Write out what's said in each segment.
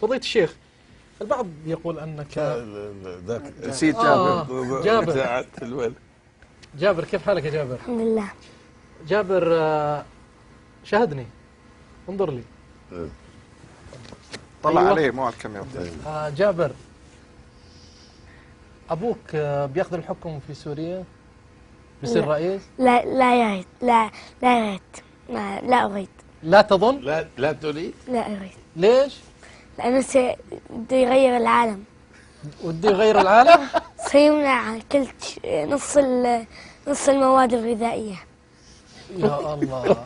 فضيلة الشيخ، البعض يقول أنك ذاك نسيت جابر. جابر جابر، كيف حالك يا جابر؟ الحمد لله. جابر شاهدني، انظر لي. طلع أيوة. عليه مو على الكاميرا. جابر، أبوك بياخذ الحكم في سوريا؟ بيصير رئيس؟ لا يا ريت، لا يا ريت، لا أريد. لا تظن؟ لا تريد؟ لا أريد. ليش؟ لأنه بده يغير العالم. ودي يغير العالم؟ سيمنع كل نص المواد الغذائية. يا الله،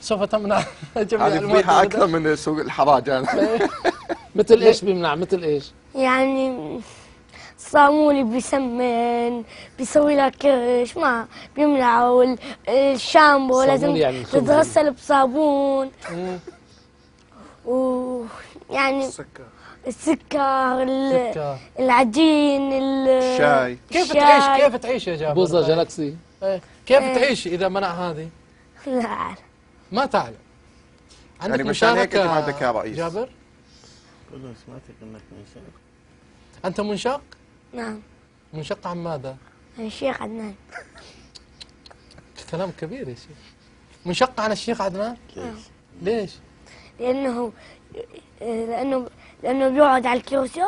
سوف تمنع جميع هذه فضيحة أكثر من سوق الحراج أنا. مثل إيش بيمنع؟ مثل إيش؟ يعني الصامولي بيسمن، بيسوي لك كرش، ما بيمنعوا. الشامبو لازم يعني تتغسل بصابون. ويعني السكر، العجين، الشاي. كيف تعيش يا جابر؟ بوظة جالاكسي. كيف تعيش إذا منع هذه؟ لا أعرف. ما تعلم. عندك يعني مشان هيك أنت ما مشاركة بدك يا رئيس. جابر؟ كله سمعتك انك منشق. أنت منشق؟ نعم. منشق عن ماذا؟ الشيخ عدنان. كلام كبير يا شيخ. منشق عن الشيخ عدنان؟ ليش؟ لأنه بيقعد على الكرسي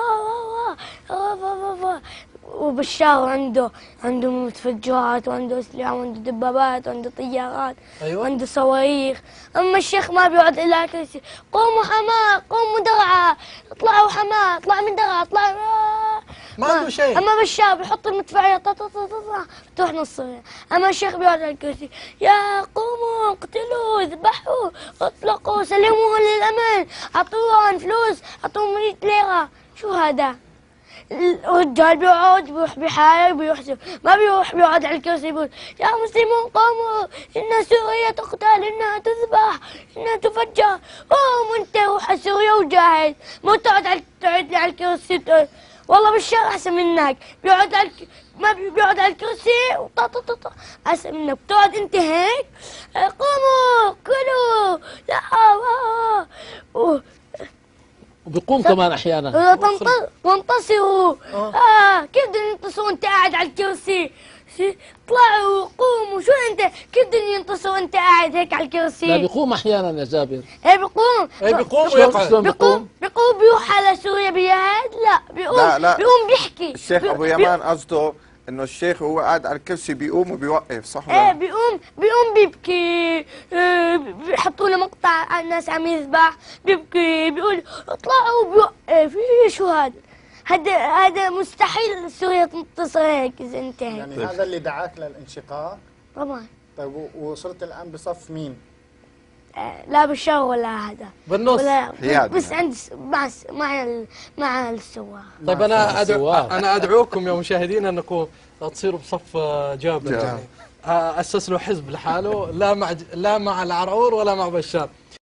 وبشار عنده متفجرات، وعنده أسلحة، وعنده دبابات، وعنده طيارات. أيوة. وعنده صواريخ. أما الشيخ ما بيقعد إلا على الكرسي. قوموا حماة، قوموا درعا، اطلعوا حماة، اطلع من درعا، اطلع. ما عنده شيء. أما بشار بيحط المدفعية تروح نص. أما الشيخ بيقعد على الكرسي. يا قوموا اقتلوا، اذبحوا، اطلقوا، سلموه للأمان، أعطوهم فلوس، أعطوهم 100 ليرة. شو هذا؟ الرجال بيقعد بيروح بحاله بيحسب، ما بيروح بيقعد على الكرسي يقول يا مسلمون قوموا، إن سوريا تقتل، إنها تذبح، إنها تفجر. قوم أنت روح على سوريا وجاهد، مو تقعد على الكرسي. والله بالشارع أحسن منك. ما بيقعد على الكرسي أحسن منك. بتقعد أنت هيك. قوموا كلوا، لا وبيقوم كمان أحيانا. وانتصروا. كيف بدهم ينتصروا وانت قاعد على الكرسي؟ طلعوا قوموا. شو انت كيف بدهم ينتصروا وانت قاعد هيك على الكرسي؟ لا بيقوم أحيانا يا جابر. ايه بيقوم. بيقوم ويقعد. بيقوم بيروح على سوريا بيهاد. لا بيقوم. لا. بيقوم بيحكي. الشيخ أبو يمان قصده إنه الشيخ وهو قاعد على الكرسي بيقوم وبيوقف، صح ولا؟ ايه بيقوم بيبكي. بيحطوا له مقطع الناس عم يذبح، بيبكي بيقول اطلعوا بيوقف. شو هذا مستحيل سوريا تنتصر هيك اذا انت هيك. يعني هذا اللي دعاك للانشقاق؟ طبعا. طيب وصرت الان بصف مين؟ لا بالشر ولا هذا بالنص ولا بس عند مع السواق. طيب انا ادعوكم يا مشاهدينا انكم تصيروا بصف جابر. يعني اسس له حزب لحاله، لا مع العرعور ولا مع بشار.